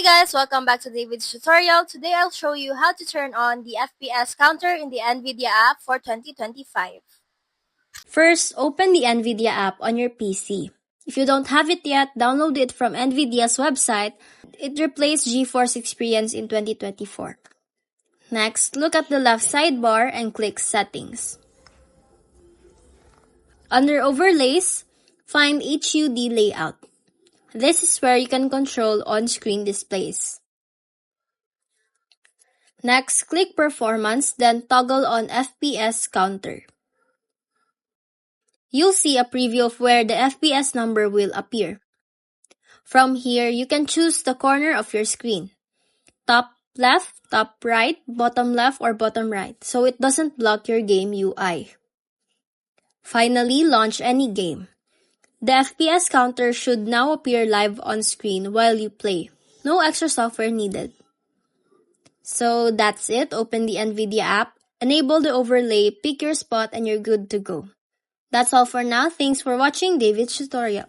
Hey guys, welcome back to David's tutorial. Today I'll show you how to turn on the FPS counter in the Nvidia app for 2025. First, open the Nvidia app on your PC. If you don't have it yet, download it from Nvidia's website. It replaced GeForce Experience in 2024. Next, look at the left sidebar and click Settings. Under Overlays, find HUD Layout. This is where you can control on-screen displays. Next, click Performance, then toggle on FPS Counter. You'll see a preview of where the FPS number will appear. From here, you can choose the corner of your screen. Top left, top right, bottom left, or bottom right, so it doesn't block your game UI. Finally, launch any game. The FPS counter should now appear live on screen while you play. No extra software needed. So that's it. Open the Nvidia app, enable the overlay, pick your spot, and you're good to go. That's all for now. Thanks for watching David's tutorial.